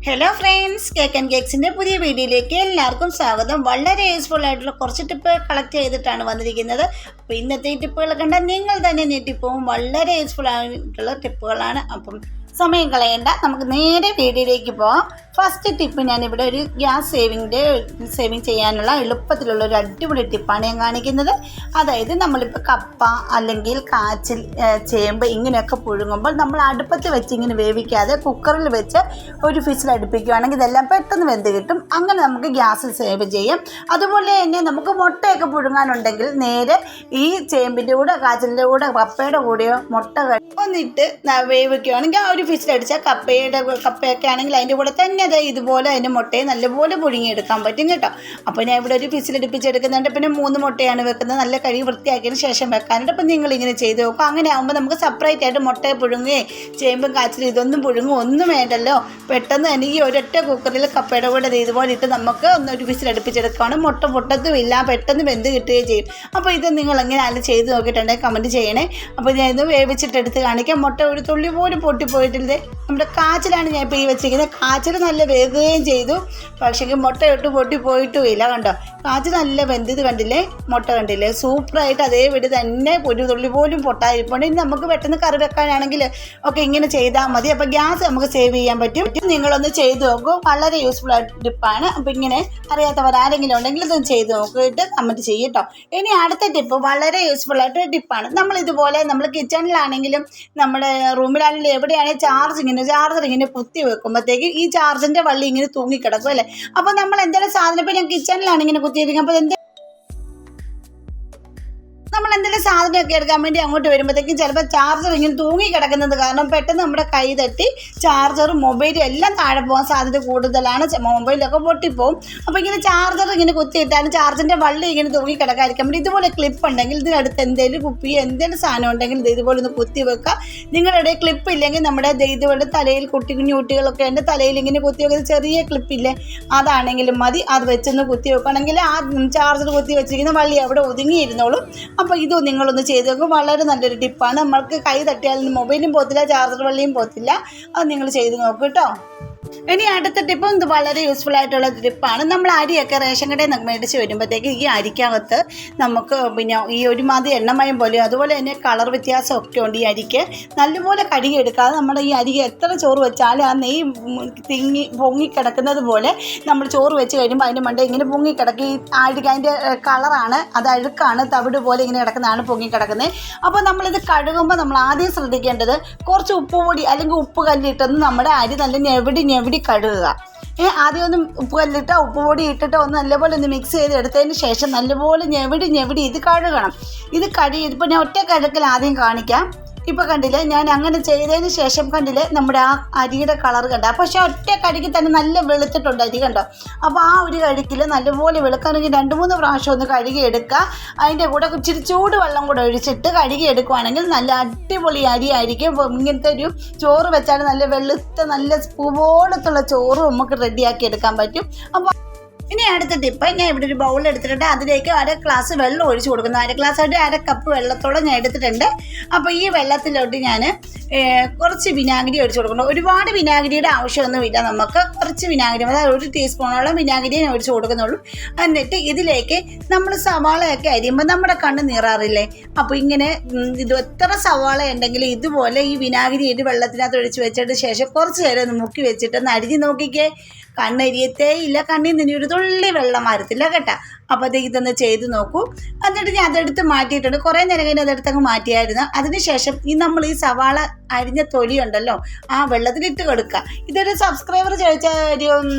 Hello friends, cake and കേക്സിൻ്റെ പുതിയ വീഡിയോയിലേക്ക് എല്ലാവർക്കും സ്വാഗതം. വളരെ യൂസ്ഫുൾ ആയിട്ടുള്ള കുറച്ച് ടിപ്പുകൾ കളക്ട് ചെയ്തിട്ടാണ് വന്നിരിക്കുന്നത്. അപ്പോൾ ഇന്നത്തെ ഈ ടിപ്പുകൾ കണ്ടാൽ നിങ്ങൾ തന്നെ ഞെട്ടിപ്പോവും. വളരെ യൂസ്ഫുൾ ആയിട്ടുള്ള ടിപ്പുകളാണ്. അപ്പം സമയം കളയേണ്ട, നമുക്ക് നേരെ വീഡിയോയിലേക്ക് പോകാം. ഫസ്റ്റ് ടിപ്പ്, ഞാനിവിടെ ഒരു ഗ്യാസ് സേവിങ് ചെയ്യാനുള്ള എളുപ്പത്തിലുള്ള ഒരു അടിപൊളി ടിപ്പാണ് ഞാൻ കാണിക്കുന്നത്. അതായത് നമ്മളിപ്പോൾ കപ്പ അല്ലെങ്കിൽ കാച്ചിൽ, ചേമ്പ് ഇങ്ങനെയൊക്കെ പുഴുങ്ങുമ്പോൾ നമ്മൾ അടുപ്പത്ത് വെച്ച് ഇങ്ങനെ വേവിക്കാതെ കുക്കറിൽ വെച്ച് ഒരു ഫിസിൽ അടുപ്പിക്കുകയാണെങ്കിൽ ഇതെല്ലാം പെട്ടെന്ന് വെന്ത് കിട്ടും. അങ്ങനെ നമുക്ക് ഗ്യാസ് സേവ് ചെയ്യാം. അതുപോലെ തന്നെ നമുക്ക് മുട്ടയൊക്കെ പുഴുങ്ങാനുണ്ടെങ്കിൽ നേരെ ഈ ചേമ്പിൻ്റെ കൂടെ കാച്ചിലിൻ്റെ കൂടെ കപ്പയുടെ കൂടെയോ മുട്ട ഒന്നിട്ട് വേവിക്കുകയാണെങ്കിൽ ആ ഒരു ഫിസിലടിച്ചാൽ കപ്പയൊക്കെ ആണെങ്കിൽ അതിൻ്റെ കൂടെ തന്നെ ഇതുപോലെ അതിൻ്റെ മുട്ടയെ നല്ലപോലെ പുഴുങ്ങിയെടുക്കാൻ പറ്റും കേട്ടോ. അപ്പോൾ ഞാൻ ഇവിടെ ഒരു ഫിസിലടുപ്പിച്ചെടുക്കുന്നുണ്ട്. പിന്നെ 3 മുട്ടയാണ് വെക്കുന്നത്. നല്ല കഴുകി വൃത്തിയാക്കിയതിന് ശേഷം വെക്കാനുണ്ട്. അപ്പം നിങ്ങളിങ്ങനെ ചെയ്ത് നോക്കും. അങ്ങനെ ആകുമ്പോൾ നമുക്ക് സെപ്പറേറ്റ് ആയിട്ട് മുട്ടയെ പുഴുങ്ങുകയും ചേമ്പും കാച്ചിലും ഇതൊന്നും പുഴുങ്ങും ഒന്നും വേണ്ടല്ലോ. പെട്ടെന്ന് തന്നെ ഈ ഒരൊറ്റ കുക്കറിൽ കപ്പയുടെ കൂടെ ഇതുപോലെ ഇട്ട് നമുക്ക് ഒരു ഫിസിലടുപ്പിച്ചെടുക്കുകയാണ്. മുട്ട പൊട്ടത്തുമില്ല, പെട്ടെന്ന് വെന്ത് കിട്ടുകയും ചെയ്യും. അപ്പോൾ ഇത് നിങ്ങൾ എങ്ങനെ ആരും ചെയ്ത് നോക്കിയിട്ടുണ്ടെങ്കിൽ കമൻറ്റ് ചെയ്യണേ. അപ്പോൾ ഞാൻ ഇത് വേവിച്ചിട്ടെടുത്ത് കാണിക്കാം. മുട്ട ഒരു തുള്ളി പോലും പൊട്ടിപ്പോയിട്ടില്ലേ. നമ്മുടെ കാച്ചിലാണ് ഞാൻ ഇപ്പോൾ ഈ വെച്ചിരിക്കുന്നത്. കാച്ചിൽ നല്ല വേകുകയും ചെയ്തു, പക്ഷേ മുട്ട ഇട്ട് പൊട്ടിപ്പോയിട്ടുമില്ല. കണ്ടോ, കാച്ചിൽ നല്ല വെന്തത് കണ്ടില്ലേ, മുട്ട കണ്ടില്ലേ, സൂപ്പറായിട്ട് അതേ വീട് തന്നെ ഒരു തുള്ളി പോലും പൊട്ടായിരിക്കും. ഇനി നമുക്ക് പെട്ടെന്ന് കറി വെക്കാനാണെങ്കിൽ ഒക്കെ ഇങ്ങനെ ചെയ്താൽ മതി. അപ്പോൾ ഗ്യാസ് നമുക്ക് സേവ് ചെയ്യാൻ പറ്റും. നിങ്ങളൊന്ന് ചെയ്ത് നോക്കൂ. വളരെ യൂസ്ഫുൾ ആയിട്ട് ടിപ്പാണ്. അപ്പോൾ ഇങ്ങനെ അറിയാത്തവരാരെങ്കിലും ഉണ്ടെങ്കിൽ ഇതൊന്ന് ചെയ്ത് നോക്കിയിട്ട് കമൻറ്റ് ചെയ്യും കേട്ടോ. ഇനി അടുത്ത ടിപ്പ് വളരെ യൂസ്ഫുൾ ആയിട്ട് ടിപ്പാണ്. നമ്മളിതുപോലെ നമ്മൾ കിച്ചണിലാണെങ്കിലും നമ്മുടെ റൂമിലാണെങ്കിലും എവിടെയാണെങ്കിലും ചാർജർ ഇങ്ങനെ കുത്തി വെക്കുമ്പോഴത്തേക്ക് ഈ ചാർജിൻ്റെ വള്ളി ഇങ്ങനെ തൂങ്ങിക്കിടക്കും അല്ലേ. അപ്പോൾ നമ്മൾ എന്തെങ്കിലും സാധനം, ഇപ്പോൾ ഞാൻ കിച്ചണിലാണ് ഇങ്ങനെ കുത്തിയിരിക്കുന്നത്, അപ്പോൾ നമ്മൾ എന്തെങ്കിലും സാധനമൊക്കെ എടുക്കാൻ വേണ്ടി അങ്ങോട്ട് വരുമ്പോഴത്തേക്കും ചിലപ്പോൾ ചാർജർ ഇങ്ങനെ തൂങ്ങി കിടക്കുന്നത് കാരണം പെട്ടെന്ന് നമ്മുടെ കൈ തട്ടി ചാർജറും മൊബൈലും എല്ലാം താഴെ പോകാൻ സാധ്യത കൂടുതലാണ്. മൊബൈലൊക്കെ പൊട്ടിപ്പോവും. അപ്പോൾ ഇങ്ങനെ ചാർജർ ഇങ്ങനെ കുത്തിയിട്ടാലും ചാർജിൻ്റെ വള്ളി ഇങ്ങനെ തൂങ്ങി കിടക്കാതിരിക്കാൻ വേണ്ടി ഇതുപോലെ ക്ലിപ്പ് ഉണ്ടെങ്കിൽ ഇതിനടുത്ത് എന്തെങ്കിലും കുപ്പിയോ എന്തെങ്കിലും സാധനം ഉണ്ടെങ്കിൽ ഇതുപോലെ ഒന്ന് കുത്തി വെക്കുക. നിങ്ങളുടെ ക്ലിപ്പ് ഇല്ലെങ്കിൽ നമ്മുടെ ഇതുപോലെ തലയിൽ കുഞ്ഞു കുട്ടികളൊക്കെ ഉണ്ട്, തലയിൽ ഇങ്ങനെ കുത്തി വെക്കുന്ന ചെറിയ ക്ലിപ്പില്ലേ, അതാണെങ്കിലും മതി. അത് വെച്ചൊന്ന് കുത്തി വെക്കുകയാണെങ്കിൽ ആ ചാർജർ കുത്തി വെച്ചിരിക്കുന്ന വള്ളി അവിടെ ഒതുങ്ങിയിരുന്നോളും. അപ്പോൾ ഇത് നിങ്ങളൊന്ന് ചെയ്ത് നോക്കും. വളരെ നല്ലൊരു ടിപ്പാണ്. നമ്മൾക്ക് കൈ തട്ടിയാലും മൊബൈലും പോകത്തില്ല, ചാർജർ വള്ളിയും പോകത്തില്ല. അത് നിങ്ങൾ ചെയ്ത് നോക്കൂ കേട്ടോ. ഇനി അടുത്ത ടിപ്പും ഇത് വളരെ യൂസ്ഫുൾ ആയിട്ടുള്ള ടിപ്പാണ്. നമ്മൾ അരിയൊക്കെ റേഷൻ കടയിൽ നിന്ന് മേടിച്ച് വരുമ്പോഴത്തേക്ക് ഈ അരിക്കകത്ത് നമുക്ക് പിന്നെ ഈ ഒരുമാതിരി എണ്ണമയം പോലെ അതുപോലെ തന്നെ കളർ വ്യത്യാസമൊക്കെ ഉണ്ട്. ഈ അരിക്ക് നല്ലപോലെ കഴുകിയെടുക്കാതെ നമ്മുടെ ഈ അരി എത്ര ചോറ് വെച്ചാലും ആ നെയ്യ് പൊങ്ങിക്കിടക്കുന്നത് പോലെ നമ്മൾ ചോറ് വെച്ച് കഴിയുമ്പോൾ അതിൻ്റെ മണ്ട ഇങ്ങനെ പൊങ്ങിക്കിടക്കും. ഈ അതിൻ്റെ കളറാണ്, അത് അഴുക്കാണ്, തവിട് പോലെ ഇങ്ങനെ കിടക്കുന്നതാണ് പൊങ്ങിക്കിടക്കുന്നത്. അപ്പോൾ നമ്മളിത് കഴുകുമ്പോൾ നമ്മൾ ആദ്യം ശ്രദ്ധിക്കേണ്ടത് കുറച്ച് ഉപ്പ് പൊടി അല്ലെങ്കിൽ ഉപ്പ് കല്ലിട്ടൊന്ന് നമ്മുടെ അരി നല്ല ഞെവിടി കഴുകുക. ആദ്യം ഒന്ന് ഉപ്പ് കല്ലിട്ടോ ഉപ്പ് പൊടി ഇട്ടിട്ടോ ഒന്ന് നല്ലപോലെ ഒന്ന് മിക്സ് ചെയ്ത് എടുത്തതിന് ശേഷം നല്ലപോലെ ഞെവിടി ഇത് കഴുകണം. ഇതിപ്പോൾ ഞാൻ ഒറ്റ കഴുകൽ ആദ്യം കാണിക്കാം. ഇപ്പോൾ കണ്ടില്ലേ, ഞാൻ അങ്ങനെ ചെയ്തതിന് ശേഷം കണ്ടില്ലേ നമ്മുടെ ആ അരിയുടെ കളർ കണ്ട. പക്ഷേ ഒറ്റ കഴുകിൽ തന്നെ നല്ല വെളുത്തിട്ടുണ്ട് അരി, കണ്ടോ. അപ്പോൾ ആ ഒരു കഴുകിൽ നല്ലപോലെ വെളുക്കാനെങ്കിൽ 2-3 പ്രാവശ്യം ഒന്ന് കഴുകിയെടുക്കുക. അതിൻ്റെ കൂടെ ഇച്ചിരി ചൂടുവെള്ളം കൂടെ ഒഴിച്ചിട്ട് കഴുകിയെടുക്കുകയാണെങ്കിൽ നല്ല അടിപൊളി അരിയായിരിക്കും. ഇങ്ങനത്തെ ഒരു ചോറ് വെച്ചാൽ നല്ല വെളുത്ത നല്ല പൂവോളത്തുള്ള ചോറ് നമുക്ക് റെഡിയാക്കി എടുക്കാൻ പറ്റും. അപ്പോൾ ഇനി അടുത്ത ടിപ്പ്, ഞാൻ ഇവിടെ ഒരു ബൗൾ എടുത്തിട്ടുണ്ട്. അതിലേക്ക് 1 ഗ്ലാസ് വെള്ളം ഒഴിച്ച് കൊടുക്കുന്നു. 1 ഗ്ലാസ് ആയിട്ട് 1 കപ്പ് വെള്ളത്തോളം ഞാൻ എടുത്തിട്ടുണ്ട്. അപ്പോൾ ഈ വെള്ളത്തിലോട്ട് ഞാൻ കുറച്ച് വിനാഗിരി ഒഴിച്ച് കൊടുക്കണം. ഒരുപാട് വിനാഗിരിയുടെ ആവശ്യമൊന്നുമില്ല. നമുക്ക് കുറച്ച് വിനാഗിരി, അതായത് 1 ടീസ്പൂണോളം വിനാഗിരി ഞാൻ ഒഴിച്ച് കൊടുക്കുന്നുള്ളൂ. എന്നിട്ട് ഇതിലേക്ക് നമ്മൾ സവാളയൊക്കെ അരിയുമ്പോൾ നമ്മുടെ കണ്ണ് നീറാറില്ലേ. അപ്പോൾ ഇങ്ങനെ ഇത് എത്ര സവാള ഉണ്ടെങ്കിലും ഇതുപോലെ ഈ വിനാഗിരി വെള്ളത്തിനകത്ത് ഒഴിച്ച് വെച്ചതിന് ശേഷം കുറച്ച് നേരം ഒന്ന് മുക്കി വെച്ചിട്ട് ഒന്ന് അരിഞ്ഞ് നോക്കിക്കേ. കണ്ണരിയത്തേ ഇല്ല, കണ്ണിൽ നിന്ന് ഒരു തുള്ളി വെള്ളം വരത്തില്ല കേട്ടോ. അപ്പോൾ അത് ഇതൊന്ന് ചെയ്ത് നോക്കൂ. എന്നിട്ട് ഞാൻ അതെടുത്ത് മാറ്റിയിട്ടുണ്ട്. കുറേ നേരം കഴിഞ്ഞ് അതെടുത്തങ്ങ് മാറ്റിയായിരുന്നു. അതിനുശേഷം നമ്മൾ ഈ സവാള അരിഞ്ഞ തൊലി ഉണ്ടല്ലോ ആ വെള്ളത്തിലിട്ട് കൊടുക്കുക. ഇതൊരു സബ്സ്ക്രൈബർ ചോദിച്ച ഒരു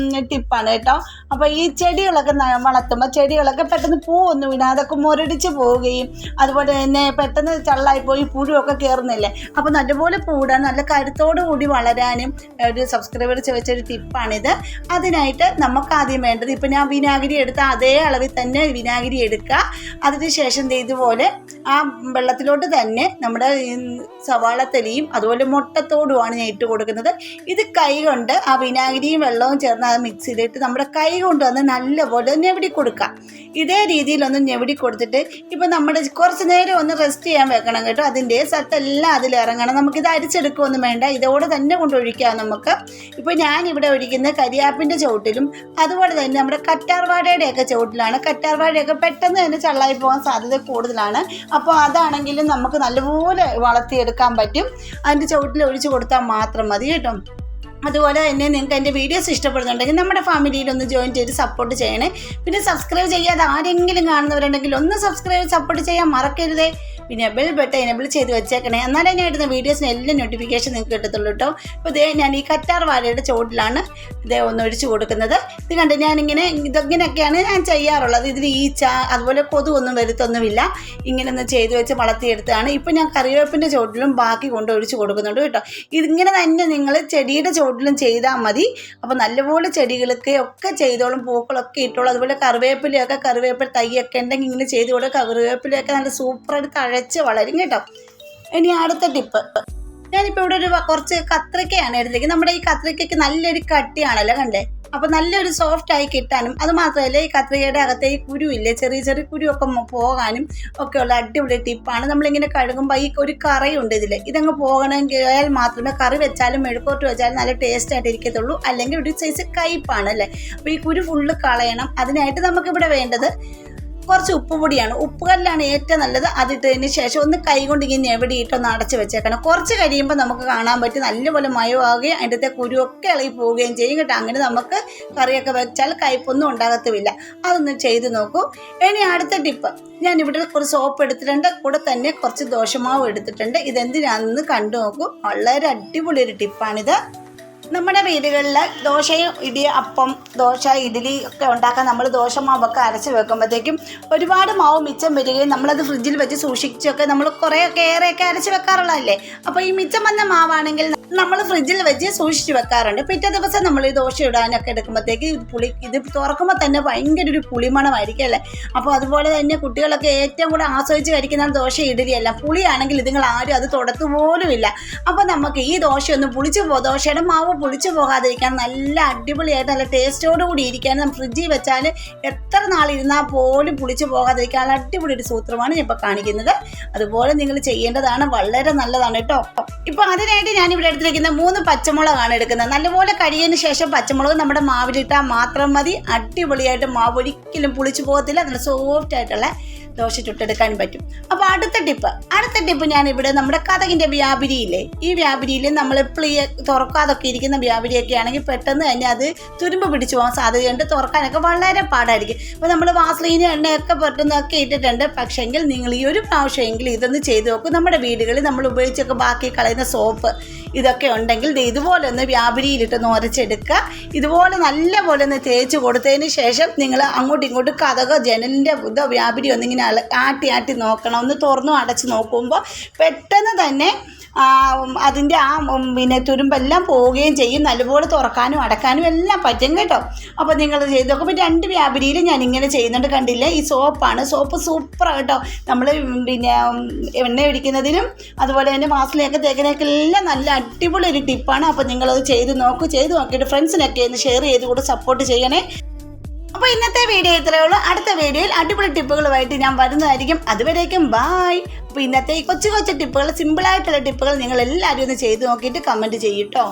ടിപ്പാണ് കേട്ടോ. അപ്പോൾ ഈ ചെടികളൊക്കെ വളർത്തുമ്പോൾ ചെടികളൊക്കെ പെട്ടെന്ന് പൂവൊന്നും ഇടാതെ അതൊക്കെ മുരടിച്ച് പോവുകയും അതുപോലെ തന്നെ പെട്ടെന്ന് ചള്ളായിപ്പോയി പുഴുവൊക്കെ കയറുന്നില്ലേ. അപ്പോൾ നല്ലപോലെ പൂടാൻ നല്ല കരുത്തോടു കൂടി വളരാനും ഒരു സബ്സ്ക്രൈബർ ചോദിച്ചൊരു ടിപ്പാണിത്. അതിനായിട്ട് നമുക്ക് ആദ്യം വേണ്ടത്, ഇപ്പോൾ ഞാൻ വിനാഗിരി എടുത്ത അതേ അളവിൽ തന്നെ വിനാഗിരി എടുക്കുക. അതിനുശേഷം ഇതുപോലെ ആ വെള്ളത്തിലോട്ട് തന്നെ നമ്മുടെ സവാളത്തൊലിയും അതുപോലെ മുട്ടത്തോടുമാണ് ഞാൻ ഇട്ട് കൊടുക്കുന്നത്. ഇത് കൈ കൊണ്ട് ആ വിനാഗിരിയും വെള്ളവും ചേർന്ന് അത് മിക്സ് ചെയ്തിട്ട് നമ്മുടെ കൈ കൊണ്ട് വന്ന് നല്ലപോലെ ഞെവിടി കൊടുക്കാം. ഇതേ രീതിയിലൊന്ന് ഞെവിടി കൊടുത്തിട്ട് ഇപ്പം നമ്മുടെ കുറച്ച് നേരം ഒന്ന് റെസ്റ്റ് ചെയ്യാൻ വെക്കണം കേട്ടോ. അതിൻ്റെ സത്തെല്ലാം അതിലിറങ്ങണം. നമുക്കിത് അരിച്ചെടുക്കുകയൊന്നും വേണ്ട, ഇതോടെ തന്നെ കൊണ്ടൊഴിക്കാം നമുക്ക്. ഇപ്പോൾ ഞാനിവിടെ ഒഴിക്കുന്നത് കരിയാപ്പിൻ്റെ ചുവട്ടിലും അതുപോലെ തന്നെ നമ്മുടെ കറ്റാർവാഴയുടെയൊക്കെ ചുവട്ടിലാണ്. കറ്റാർവാഴയൊക്കെ പെട്ടെന്ന് തന്നെ ചള്ളായി പോകാൻ സാധ്യത കൂടുതലാണ്. അപ്പോൾ അതാണെങ്കിലും നമുക്ക് നല്ലപോലെ വളർത്തിയെടുക്കാൻ പറ്റും. അതിൻ്റെ ചുവട്ടിൽ ഒഴിച്ച് കൊടുത്താൽ മാത്രം മതി കേട്ടോ. അതുപോലെ തന്നെ നിങ്ങൾക്ക് എൻ്റെ വീഡിയോസ് ഇഷ്ടപ്പെടുന്നുണ്ടെങ്കിൽ നമ്മുടെ ഫാമിലിയിലൊന്ന് ജോയിൻ ചെയ്ത് സപ്പോർട്ട് ചെയ്യണേ. പിന്നെ സബ്സ്ക്രൈബ് ചെയ്യാതെ ആരെങ്കിലും കാണുന്നവരുണ്ടെങ്കിൽ ഒന്ന് സബ്സ്ക്രൈബ് സപ്പോർട്ട് ചെയ്യാൻ മറക്കരുതേ. പിന്നെ ബെൽ ബട്ടൺ എനേബിൾ ചെയ്ത് വെച്ചേക്കണേ, എന്നാലേ ഞാൻ ഇടുന്ന വീഡിയോസിന് എല്ലാം നോട്ടിഫിക്കേഷൻ നിങ്ങൾക്ക് കിട്ടത്തുള്ളൂ കേട്ടോ. ഇപ്പോൾ ഇതേ ഞാൻ ഈ കറ്റാർ വാഴയുടെ ചുവട്ടിലാണ് ഇതേ ഒന്ന് ഒഴിച്ച് കൊടുക്കുന്നത്. ഇത് കണ്ട് ഞാനിങ്ങനെ ഇങ്ങനെയൊക്കെയാണ് ഞാൻ ചെയ്യാറുള്ളത്. ഇതിൽ ഈച്ച അതുപോലെ കൊതുകൊന്നും വരുത്തൊന്നുമില്ല. ഇങ്ങനെ ഒന്ന് ചെയ്ത് വെച്ച് വളർത്തിയെടുത്തതാണ്. ഇപ്പോൾ ഞാൻ കറിവേപ്പിൻ്റെ ചുവട്ടിലും ബാക്കി കൊണ്ട് ഒഴിച്ച് കൊടുക്കുന്നുണ്ട് കേട്ടോ. ഇതിങ്ങനെ തന്നെ നിങ്ങൾ ചെടിയുടെ ചുവട്ടിലും ചെയ്താൽ മതി. അപ്പോൾ നല്ലപോലെ ചെടികൾക്ക് ഒക്കെ ചെയ്തോളും, പൂക്കളൊക്കെ ഇട്ടോളും. അതുപോലെ കറിവേപ്പില തൈയൊക്കെ ഉണ്ടെങ്കിൽ ഇങ്ങനെ ചെയ്ത് കൊടുക്കുക. കറിവേപ്പിലയൊക്കെ നല്ല സൂപ്പറായിട്ട് തഴച്ച് വളരും കേട്ടോ. ഇനി അടുത്ത ടിപ്പ്, ഞാനിപ്പോൾ ഇവിടെ കുറച്ച് കത്രിക്കയാണ് എടുത്തിരിക്കുന്നത്. നമ്മുടെ ഈ കത്രിക്കയ്ക്ക് നല്ലൊരു കട്ടിയാണല്ലോ കണ്ടേ. അപ്പോൾ നല്ലൊരു സോഫ്റ്റായി കിട്ടാനും അത് മാത്രമല്ല ഈ കത്രികയുടെ അകത്തെ ഈ കുരുവില്ലേ, ചെറിയ ചെറിയ കുരുവൊക്കെ പോകാനും ഒക്കെയുള്ള അടിപൊളി ടിപ്പാണ്. നമ്മളിങ്ങനെ കഴുകുമ്പോൾ ഈ ഒരു കറയുണ്ട് ഇതിൽ, ഇതങ്ങ് പോകണമെങ്കിൽ മാത്രമേ കറി വെച്ചാലും മെഴുക്കോട്ട് വെച്ചാലും നല്ല ടേസ്റ്റ് ആയിട്ട് ഇരിക്കത്തുള്ളൂ. അല്ലെങ്കിൽ ഒരു സൈസ് കയ്പ്പാണ് അല്ലേ. അപ്പോൾ ഈ കുരു ഫുള്ള് കളയണം. അതിനായിട്ട് നമുക്കിവിടെ വേണ്ടത് കുറച്ച് ഉപ്പുപൊടിയാണ്. ഉപ്പുകല്ലാണ് ഏറ്റവും നല്ലത്. അതിട്ടതിന് ശേഷം ഒന്ന് കൈ കൊണ്ട് ഇങ്ങനെ ഞെവിടിയിട്ടൊന്ന് അടച്ച് വെച്ചേക്കണം. കുറച്ച് കഴിയുമ്പോൾ നമുക്ക് കാണാൻ പറ്റും നല്ലപോലെ മയമാവുകയും അതിൻ്റെ കുരുവൊക്കെ ഇളകി പോവുകയും ചെയ്യും കേട്ടോ. അങ്ങനെ നമുക്ക് കറിയൊക്കെ വെച്ചാൽ കയ്പൊന്നും ഉണ്ടാകത്തുമില്ല. അതൊന്ന് ചെയ്ത് നോക്കൂ. ഇനി അടുത്ത ടിപ്പ്, ഞാനിവിടെ കുറച്ച് സോപ്പ് എടുത്തിട്ടുണ്ട്, കൂടെ തന്നെ കുറച്ച് ദോശമാവ് എടുത്തിട്ടുണ്ട്. ഇതെന്തിനാണെന്ന് കണ്ടു നോക്കൂ. വളരെ അടിപൊളി ഒരു ടിപ്പാണിത്. നമ്മുടെ വീടുകളിൽ ദോശയും അപ്പം, ദോശ, ഇഡ്ഡലി ഒക്കെ ഉണ്ടാക്കാൻ നമ്മൾ ദോശമാവൊക്കെ അരച്ച് വെക്കുമ്പോഴത്തേക്കും ഒരുപാട് മാവ് മിച്ചം വരികയും നമ്മളത് ഫ്രിഡ്ജിൽ വെച്ച് സൂക്ഷിച്ചൊക്കെ നമ്മൾ കുറേയൊക്കെ ഏറെയൊക്കെ അരച്ച് വെക്കാറുള്ളതല്ലേ. അപ്പോൾ ഈ മിച്ചം വന്ന മാവാണെങ്കിൽ നമ്മൾ ഫ്രിഡ്ജിൽ വെച്ച് സൂക്ഷിച്ച് വെക്കാറുണ്ട്. പിറ്റേ ദിവസം നമ്മൾ ഈ ദോശ ഇടാനൊക്കെ എടുക്കുമ്പോഴത്തേക്ക് ഇത് തുറക്കുമ്പോൾ തന്നെ ഭയങ്കര ഒരു പുളിമണമായിരിക്കും അല്ലേ. അപ്പോൾ അതുപോലെ തന്നെ കുട്ടികളൊക്കെ ഏറ്റവും കൂടെ ആസ്വദിച്ച് കഴിക്കുന്ന ദോശ ഇഡ്ഡലിയല്ല. പുളിയാണെങ്കിൽ ഇതുങ്ങൾ ആരും അത് തൊടത്തുപോലുമില്ല. അപ്പോൾ നമുക്ക് ഈ ദോശയൊന്ന് ദോശയുടെ മാവ് പുളിച്ചു പോകാതിരിക്കാൻ നല്ല അടിപൊളിയായിട്ട് നല്ല ടേസ്റ്റോട് കൂടി ഇരിക്കാൻ നമ്മൾ ഫ്രിഡ്ജിൽ വെച്ചാൽ എത്ര നാളിരുന്നാൽ പോലും പുളിച്ചു പോകാതിരിക്കാൻ അടിപൊളി ഒരു സൂത്രമാണ് ഞാൻ ഇപ്പോൾ കാണിക്കുന്നത്. അതുപോലെ നിങ്ങൾ ചെയ്യേണ്ടതാണ്, വളരെ നല്ലതാണ് കേട്ടോ. ഇപ്പോൾ അതിനായിട്ട് ഞാനിവിടെ എടുത്തിരിക്കുന്ന 3 പച്ചമുളകാണ് എടുക്കുന്നത്. നല്ലപോലെ കഴിയതിന് ശേഷം പച്ചമുളക് നമ്മുടെ മാവിലിട്ടാൽ മാത്രം മതി. അടിപൊളിയായിട്ട് മാവ് ഒരിക്കലും പുളിച്ചു പോകത്തില്ല. നല്ല സോഫ്റ്റ് ആയിട്ടുള്ള ദോശ ചുട്ടെടുക്കാൻ പറ്റും. അപ്പോൾ അടുത്ത ടിപ്പ് ഞാനിവിടെ നമ്മുടെ കതകിൻ്റെ വ്യാപിരിയില്ലേ, ഈ വ്യാപിരിയിൽ നമ്മൾ തുറക്കാതൊക്കെ ഇരിക്കുന്ന വ്യാപിരിയൊക്കെ ആണെങ്കിൽ പെട്ടെന്ന് തന്നെ അത് തുരുമ്പ് പിടിച്ചു പോകാൻ സാധ്യതയുണ്ട്. തുറക്കാനൊക്കെ വളരെ പാടായിരിക്കും. അപ്പോൾ നമ്മൾ വാസ്ലീന് എണ്ണയൊക്കെ പെട്ടെന്നൊക്കെ ഇട്ടിട്ടുണ്ട്. പക്ഷേങ്കിൽ നിങ്ങൾ ഈ ഒരു പ്രാവശ്യമെങ്കിലും ഇതൊന്ന് ചെയ്ത് നോക്കും. നമ്മുടെ വീടുകളിൽ നമ്മൾ ഉപയോഗിച്ചൊക്കെ ബാക്കി കളയുന്ന സോപ്പ് ഇതൊക്കെ ഉണ്ടെങ്കിൽ ഇതുപോലെ ഒന്ന് വ്യാപിരിയിലിട്ടൊന്ന് ഉരച്ചെടുക്കുക. ഇതുപോലെ നല്ലപോലെ ഒന്ന് തേച്ച് കൊടുത്തതിന് ശേഷം നിങ്ങൾ അങ്ങോട്ടും ഇങ്ങോട്ടും കതകോ ജനലിൻ്റെ വ്യാപിരി ഒന്നിങ്ങനെ ആട്ടി നോക്കണം. ഒന്ന് തുറന്നു അടച്ച് നോക്കുമ്പോൾ പെട്ടെന്ന് തന്നെ അതിൻ്റെ പിന്നെ തുരുമ്പെല്ലാം പോവുകയും ചെയ്യും. നല്ലപോലെ തുറക്കാനും അടക്കാനും എല്ലാം പറ്റും കേട്ടോ. അപ്പോൾ നിങ്ങൾ ചെയ്ത് നോക്കുമ്പോൾ 2 വ്യാപാരിയിൽ ഞാൻ ഇങ്ങനെ ചെയ്യുന്നുണ്ട്. കണ്ടില്ലേ, ഈ സോപ്പാണ്. സോപ്പ് സൂപ്പറാണ് കേട്ടോ. നമ്മൾ പിന്നെ എണ്ണ ഒഴിക്കുന്നതിനും അതുപോലെ തന്നെ വാസനയൊക്കെ തേക്കുന്നതൊക്കെ എല്ലാം നല്ല അടിപൊളി ഒരു ടിപ്പാണ്. അപ്പോൾ നിങ്ങളത് ചെയ്ത് നോക്കിയിട്ട് ഫ്രണ്ട്സിനൊക്കെ ഒന്ന് ഷെയർ ചെയ്ത് കൂടെ സപ്പോർട്ട് ചെയ്യണേ. അപ്പോൾ ഇന്നത്തെ വീഡിയോ ഇത്രയേ ഉള്ളൂ. അടുത്ത വീഡിയോയിൽ അടിപൊളി ടിപ്പുകളുമായിട്ട് ഞാൻ വരുന്നതായിരിക്കും. അതുവരേക്കും ബായ്. അപ്പോൾ ഇന്നത്തെ ഈ കൊച്ചു ടിപ്പുകൾ, സിമ്പിളായിട്ടുള്ള ടിപ്പുകൾ നിങ്ങൾ എല്ലാവരും ഒന്ന് ചെയ്ത് നോക്കിയിട്ട് കമൻറ്റ് ചെയ്യട്ടോ.